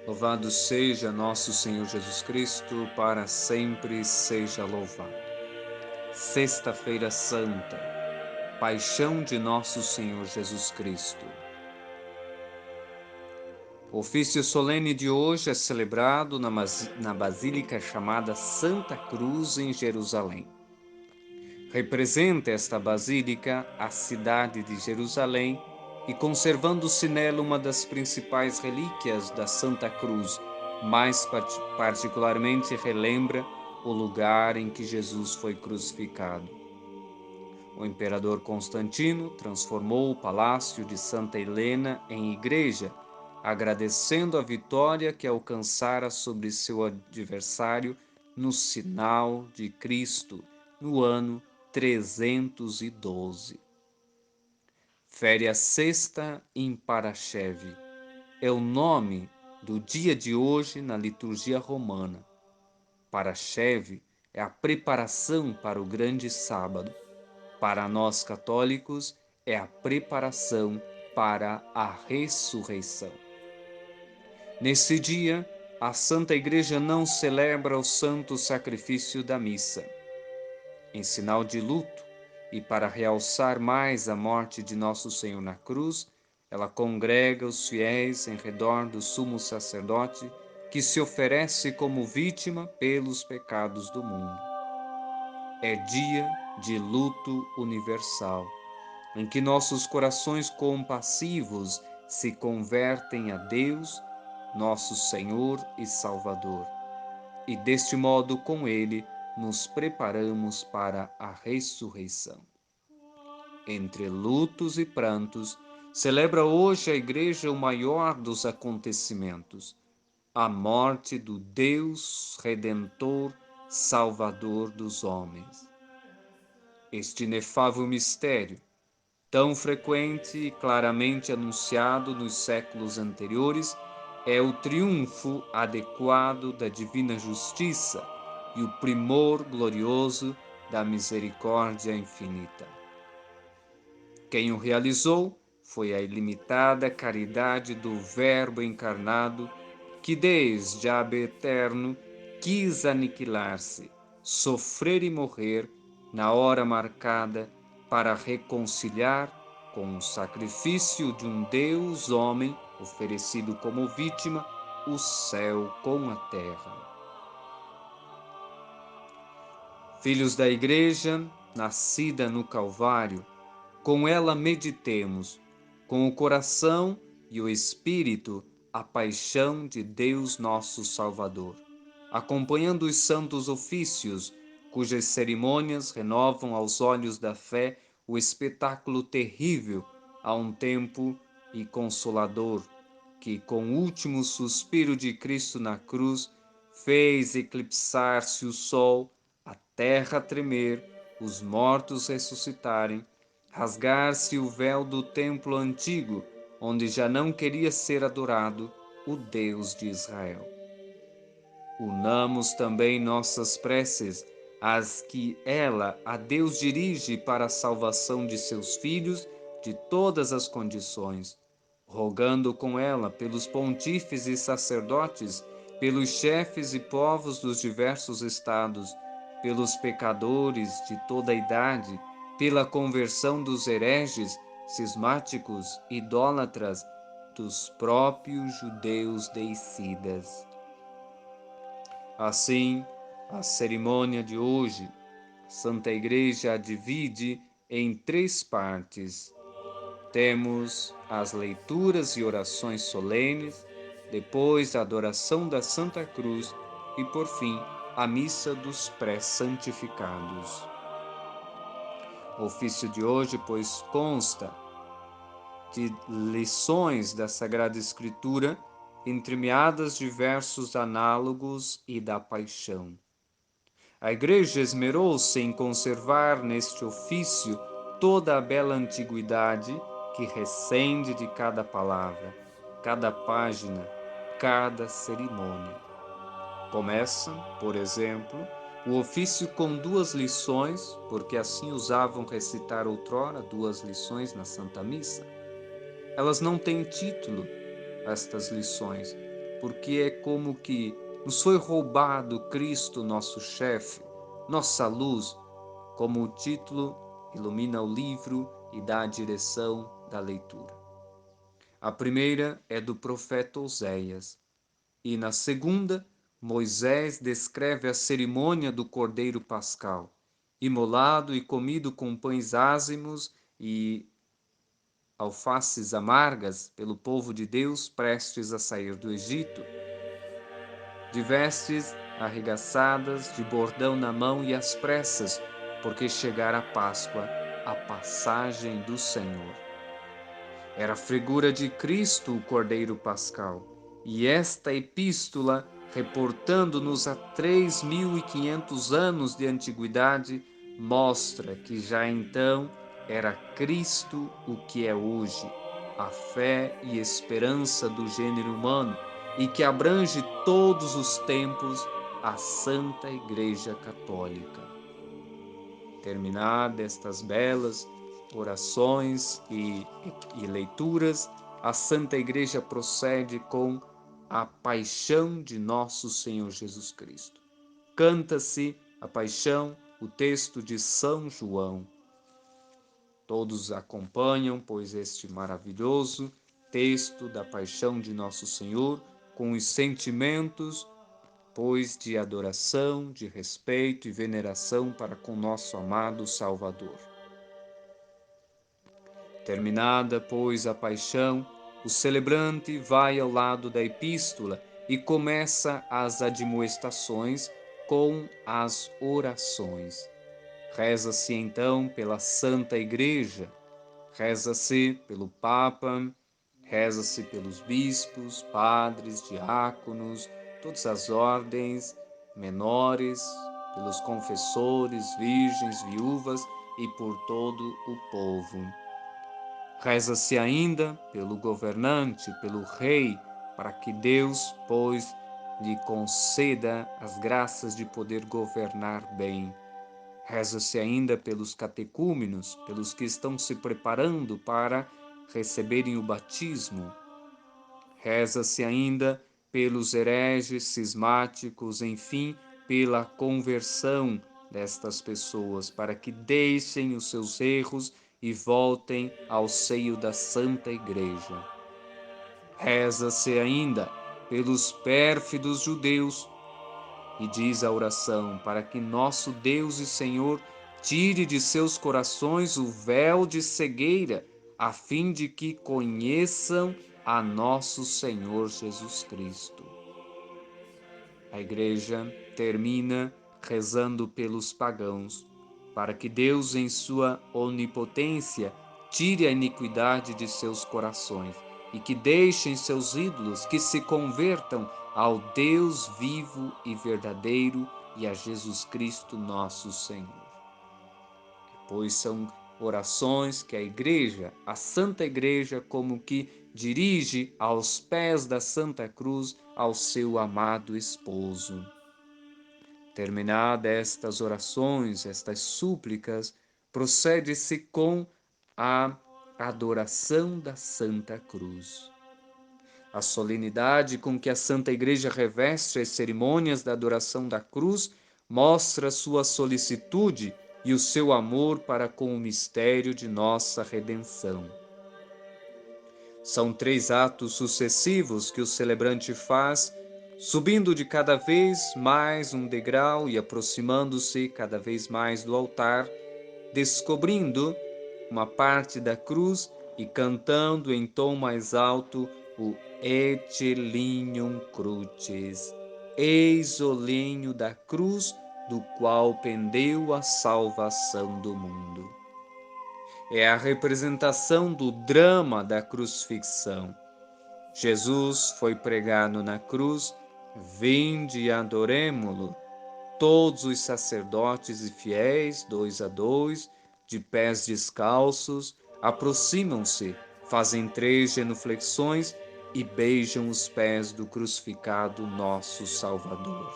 Louvado seja nosso Senhor Jesus Cristo, para sempre seja louvado. Sexta-feira Santa, Paixão de nosso Senhor Jesus Cristo. O ofício solene de hoje é celebrado na basílica chamada Santa Cruz, em Jerusalém. Representa esta basílica a cidade de Jerusalém e, conservando-se nela uma das principais relíquias da Santa Cruz, mais particularmente relembra o lugar em que Jesus foi crucificado. O imperador Constantino transformou o palácio de Santa Helena em igreja, agradecendo a vitória que alcançara sobre seu adversário no sinal de Cristo, no ano 312. Féria Sexta em Parachev é o nome do dia de hoje na liturgia romana. Parachev é a preparação para o grande sábado. Para nós católicos, é a preparação para a ressurreição. Nesse dia, a Santa Igreja não celebra o santo sacrifício da missa. Em sinal de luto e para realçar mais a morte de Nosso Senhor na cruz, ela congrega os fiéis em redor do sumo sacerdote que se oferece como vítima pelos pecados do mundo. É dia de luto universal, em que nossos corações compassivos se convertem a Deus, nosso Senhor e Salvador, e deste modo, com Ele, nos preparamos para a ressurreição. Entre lutos e prantos, celebra hoje a Igreja o maior dos acontecimentos, a morte do Deus Redentor, Salvador dos homens. Este inefável mistério, tão frequente e claramente anunciado nos séculos anteriores, é o triunfo adequado da divina justiça e o primor glorioso da misericórdia infinita. Quem o realizou foi a ilimitada caridade do Verbo encarnado, que desde Ab eterno quis aniquilar-se, sofrer e morrer na hora marcada para reconciliar, com o sacrifício de um Deus homem oferecido como vítima, o céu com a terra. Filhos da Igreja, nascida no Calvário, com ela meditemos, com o coração e o espírito, a paixão de Deus nosso Salvador, acompanhando os santos ofícios, cujas cerimônias renovam aos olhos da fé o espetáculo terrível a um tempo e consolador, que com o último suspiro de Cristo na cruz fez eclipsar-se o sol, a terra tremer, os mortos ressuscitarem, rasgar-se o véu do templo antigo, onde já não queria ser adorado o Deus de Israel. Unamos também nossas preces, as que ela, a Deus, dirige para a salvação de seus filhos de todas as condições, rogando com ela pelos pontífices e sacerdotes, pelos chefes e povos dos diversos estados, pelos pecadores de toda a idade, pela conversão dos hereges, cismáticos, idólatras, dos próprios judeus deicidas. Assim, a cerimônia de hoje, a Santa Igreja a divide em três partes. Temos as leituras e orações solenes, depois a adoração da Santa Cruz e, por fim, a missa dos pré-santificados. O ofício de hoje, pois, consta de lições da Sagrada Escritura, entremeadas de versos análogos e da paixão. A Igreja esmerou-se em conservar neste ofício toda a bela antiguidade que recende de cada palavra, cada página, cada cerimônia. Começa, por exemplo, o ofício com duas lições, porque assim usavam recitar outrora duas lições na Santa Missa. Elas não têm título, estas lições, porque é como que nos foi roubado Cristo, nosso chefe, nossa luz, como o título ilumina o livro e dá a direção da leitura. A primeira é do profeta Oséias, e na segunda, Moisés descreve a cerimônia do Cordeiro Pascal, imolado e comido com pães ázimos e alfaces amargas pelo povo de Deus prestes a sair do Egito, de vestes arregaçadas, de bordão na mão e às pressas, porque chegara a Páscoa, a passagem do Senhor. Era a figura de Cristo, o Cordeiro Pascal, e esta epístola, reportando-nos a 3.500 anos de antiguidade, mostra que já então era Cristo o que é hoje, a fé e esperança do gênero humano, e que abrange todos os tempos a Santa Igreja Católica. Terminadas estas belas orações e leituras, a Santa Igreja procede com a paixão de nosso Senhor Jesus Cristo. Canta-se a paixão, o texto de São João. Todos acompanham, pois, este maravilhoso texto da paixão de nosso Senhor, com os sentimentos, pois, de adoração, de respeito e veneração para com nosso amado Salvador. Terminada, pois, a paixão, o celebrante vai ao lado da epístola e começa as admoestações com as orações. Reza-se então pela Santa Igreja, reza-se pelo Papa, reza-se pelos bispos, padres, diáconos, todas as ordens menores, pelos confessores, virgens, viúvas e por todo o povo. Reza-se ainda pelo governante, pelo rei, para que Deus, pois, lhe conceda as graças de poder governar bem. Reza-se ainda pelos catecúmenos, pelos que estão se preparando para receberem o batismo. Reza-se ainda pelos hereges, cismáticos, enfim, pela conversão destas pessoas, para que deixem os seus erros e voltem ao seio da Santa Igreja. Reza-se ainda pelos pérfidos judeus, e diz a oração, para que nosso Deus e Senhor tire de seus corações o véu de cegueira, a fim de que conheçam a nosso Senhor Jesus Cristo. A Igreja termina rezando pelos pagãos, para que Deus, em sua onipotência, tire a iniquidade de seus corações e que deixem seus ídolos, que se convertam ao Deus vivo e verdadeiro e a Jesus Cristo nosso Senhor. Pois são orações que a Igreja, a Santa Igreja, como que dirige aos pés da Santa Cruz ao seu amado esposo. Terminadas estas orações, estas súplicas, procede-se com a adoração da Santa Cruz. A solenidade com que a Santa Igreja reveste as cerimônias da adoração da cruz mostra sua solicitude e o seu amor para com o mistério de nossa redenção. São 3 atos sucessivos que o celebrante faz, subindo de cada vez mais um degrau e aproximando-se cada vez mais do altar, descobrindo uma parte da cruz e cantando em tom mais alto o Ecce lignum crucis, eis o lenho da cruz do qual pendeu a salvação do mundo. É a representação do drama da crucifixão. Jesus foi pregado na cruz, vinde e adoremo-lo. Todos os sacerdotes e fiéis, 2 a 2, de pés descalços, aproximam-se, fazem 3 genuflexões e beijam os pés do crucificado nosso Salvador.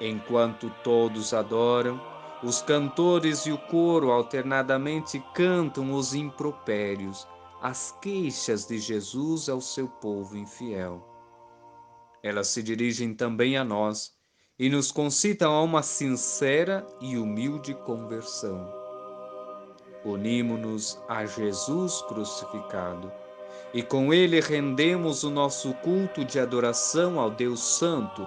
Enquanto todos adoram, os cantores e o coro alternadamente cantam os impropérios, as queixas de Jesus ao seu povo infiel. Elas se dirigem também a nós e nos concitam a uma sincera e humilde conversão. Unimo-nos a Jesus crucificado e com ele rendemos o nosso culto de adoração ao Deus Santo,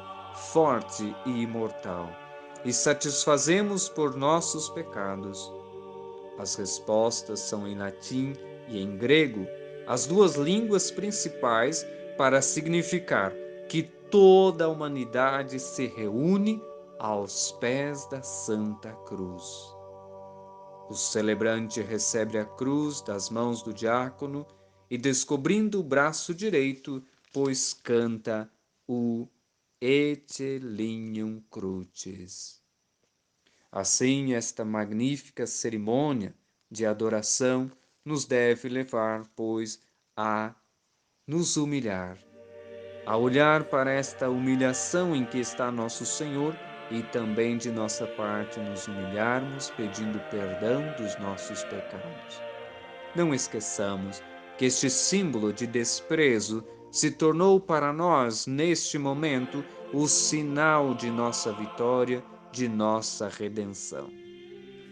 forte e imortal, e satisfazemos por nossos pecados. As respostas são em latim e em grego, as duas línguas principais, para significar que toda a humanidade se reúne aos pés da Santa Cruz. O celebrante recebe a cruz das mãos do diácono e, descobrindo o braço direito, pois canta o Ecce Lignum Crucis. Assim, esta magnífica cerimônia de adoração nos deve levar, pois, a nos humilhar, a olhar para esta humilhação em que está nosso Senhor e também de nossa parte nos humilharmos pedindo perdão dos nossos pecados. Não esqueçamos que este símbolo de desprezo se tornou para nós, neste momento, o sinal de nossa vitória, de nossa redenção.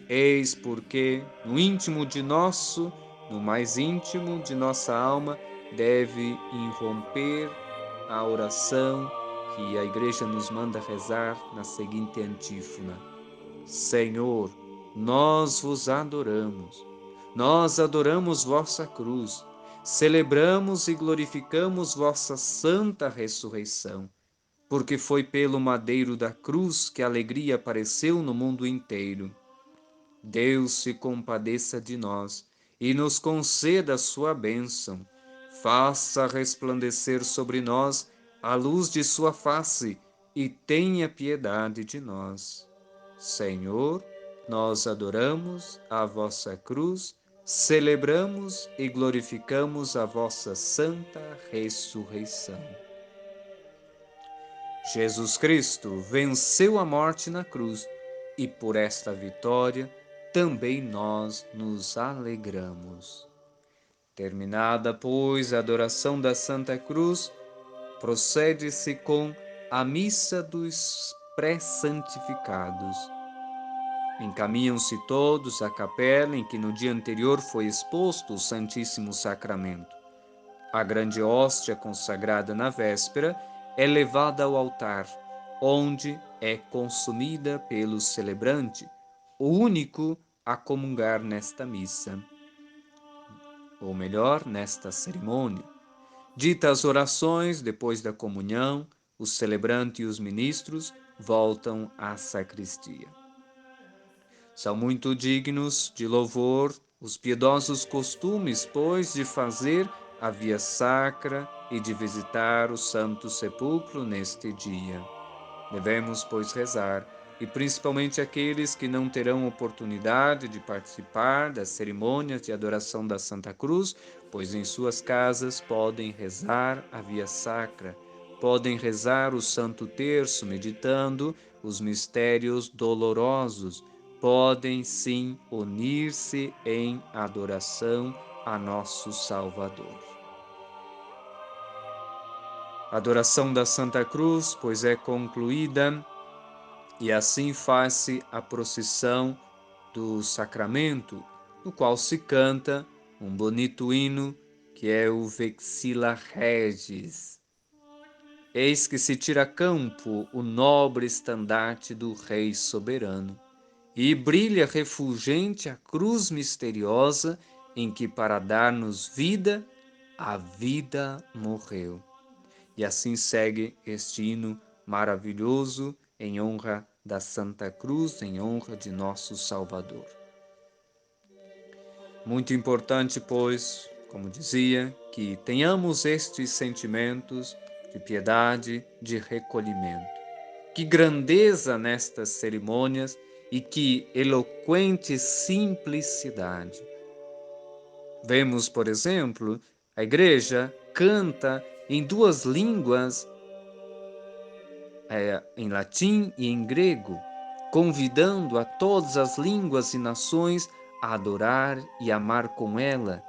Eis porque, no mais íntimo de nossa alma, deve irromper a oração que a Igreja nos manda rezar na seguinte antífona: Senhor, nós vos adoramos. Nós adoramos vossa cruz, celebramos e glorificamos vossa santa ressurreição, porque foi pelo madeiro da cruz que a alegria apareceu no mundo inteiro. Deus se compadeça de nós e nos conceda a sua bênção. Faça resplandecer sobre nós a luz de sua face e tenha piedade de nós. Senhor, nós adoramos a vossa cruz, celebramos e glorificamos a vossa santa ressurreição. Jesus Cristo venceu a morte na cruz e por esta vitória também nós nos alegramos. Terminada, pois, a adoração da Santa Cruz, procede-se com a missa dos pré-santificados. Encaminham-se todos à capela em que no dia anterior foi exposto o Santíssimo Sacramento. A grande hóstia consagrada na véspera é levada ao altar, onde é consumida pelo celebrante, o único a comungar nesta missa, ou melhor, nesta cerimônia. Ditas as orações, depois da comunhão, o celebrante e os ministros voltam à sacristia. São muito dignos de louvor os piedosos costumes, pois, de fazer a via sacra e de visitar o Santo Sepulcro neste dia. Devemos, pois, rezar, e principalmente aqueles que não terão oportunidade de participar das cerimônias de adoração da Santa Cruz, pois em suas casas podem rezar a via sacra, podem rezar o Santo Terço, meditando os mistérios dolorosos, podem sim unir-se em adoração a nosso Salvador. A adoração da Santa Cruz, pois é concluída, e assim faz-se a procissão do sacramento, no qual se canta um bonito hino que é o Vexilla Regis. Eis que se tira a campo o nobre estandarte do Rei soberano, e brilha refulgente a cruz misteriosa em que, para dar-nos vida, a vida morreu. E assim segue este hino maravilhoso em honra da Santa Cruz, em honra de nosso Salvador. Muito importante, pois, como dizia, que tenhamos estes sentimentos de piedade, de recolhimento. Que grandeza nestas cerimônias e que eloquente simplicidade. Vemos, por exemplo, a Igreja canta em duas línguas, em latim e em grego, convidando a todas as línguas e nações a adorar e amar com ela,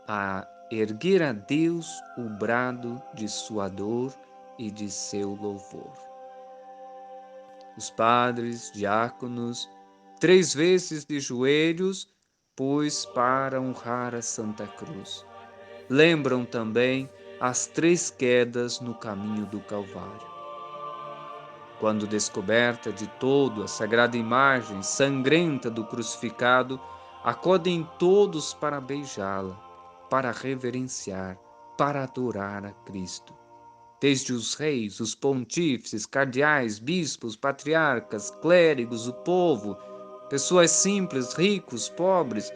a erguer a Deus o brado de sua dor e de seu louvor. Os padres, diáconos, 3 vezes de joelhos, pois para honrar a Santa Cruz. Lembram também as 3 quedas no caminho do Calvário. Quando descoberta de todo a sagrada imagem sangrenta do crucificado, acodem todos para beijá-la, para reverenciar, para adorar a Cristo. Desde os reis, os pontífices, cardeais, bispos, patriarcas, clérigos, o povo, pessoas simples, ricos, pobres,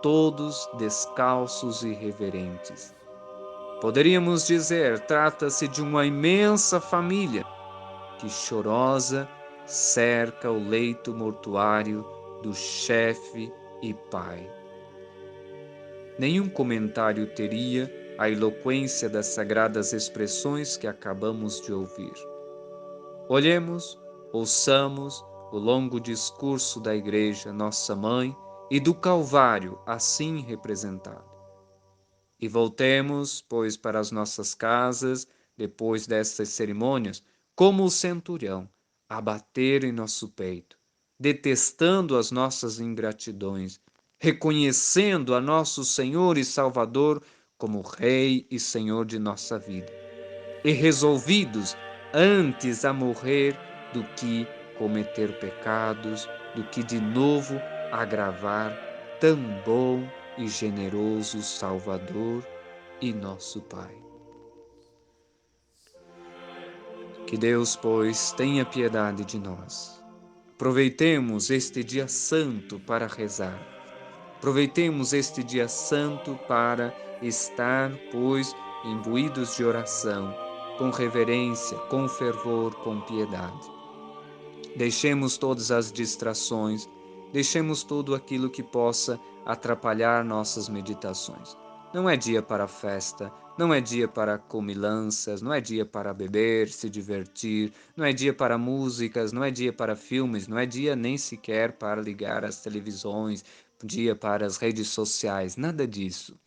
todos descalços e reverentes. Poderíamos dizer, trata-se de uma imensa família que chorosa cerca o leito mortuário do chefe e pai. Nenhum comentário teria a eloquência das sagradas expressões que acabamos de ouvir. Olhemos, ouçamos o longo discurso da Igreja, Nossa Mãe, e do Calvário, assim representado. E voltemos, pois, para as nossas casas, depois destas cerimônias, como o centurião, a bater em nosso peito, detestando as nossas ingratidões, reconhecendo a nosso Senhor e Salvador como Rei e Senhor de nossa vida, e resolvidos antes a morrer do que cometer pecados, do que de novo agravar tão bom e generoso Salvador e nosso Pai. Que Deus, pois, tenha piedade de nós. Aproveitemos este dia santo para rezar. Aproveitemos este dia santo para estar, pois, imbuídos de oração, com reverência, com fervor, com piedade. Deixemos todas as distrações, deixemos tudo aquilo que possa atrapalhar nossas meditações. Não é dia para festa, não é dia para comilanças, não é dia para beber, se divertir, não é dia para músicas, não é dia para filmes, não é dia nem sequer para ligar as televisões, dia para as redes sociais, nada disso.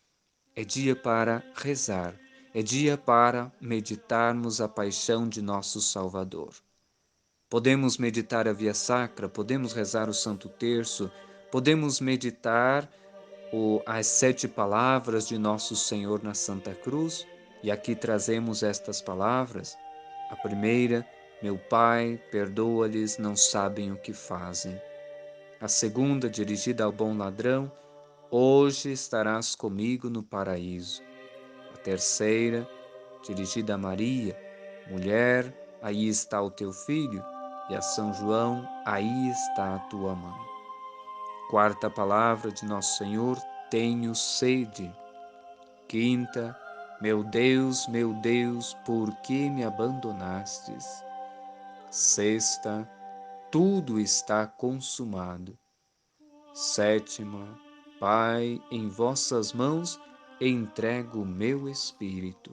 É dia para rezar, é dia para meditarmos a paixão de nosso Salvador. Podemos meditar a Via Sacra, podemos rezar o Santo Terço, podemos meditar as 7 palavras de Nosso Senhor na Santa Cruz, e aqui trazemos estas palavras. A primeira, meu Pai, perdoa-lhes, não sabem o que fazem. A segunda, dirigida ao bom ladrão, hoje estarás comigo no paraíso. A terceira, dirigida a Maria, mulher, aí está o teu filho, e a São João, aí está a tua mãe. Quarta palavra de Nosso Senhor, tenho sede. Quinta, meu Deus, por que me abandonastes? Sexta, tudo está consumado. Sétima, Pai, em vossas mãos entrego o meu espírito.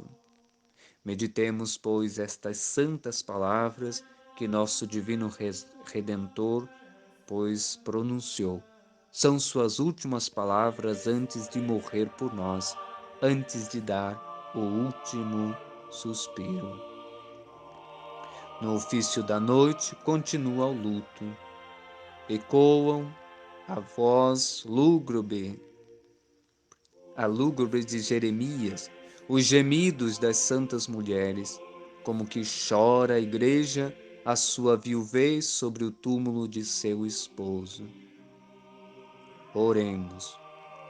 Meditemos, pois, estas santas palavras que nosso divino Redentor, pois, pronunciou. São suas últimas palavras antes de morrer por nós, antes de dar o último suspiro. No ofício da noite continua o luto. Ecoam a voz lúgubre de Jeremias, os gemidos das santas mulheres, como que chora a igreja a sua viuvez sobre o túmulo de seu esposo. Oremos.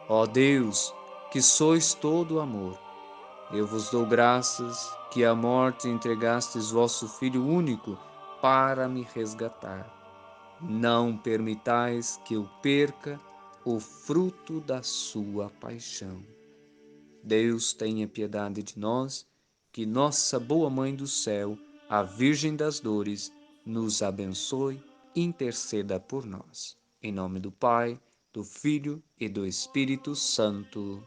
Ó Deus, que sois todo amor, eu vos dou graças que à morte entregastes vosso Filho único para me resgatar. Não permitais que eu perca o fruto da sua paixão. Deus tenha piedade de nós, que nossa boa Mãe do céu, a Virgem das Dores, nos abençoe e interceda por nós. Em nome do Pai, do Filho e do Espírito Santo.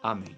Amém.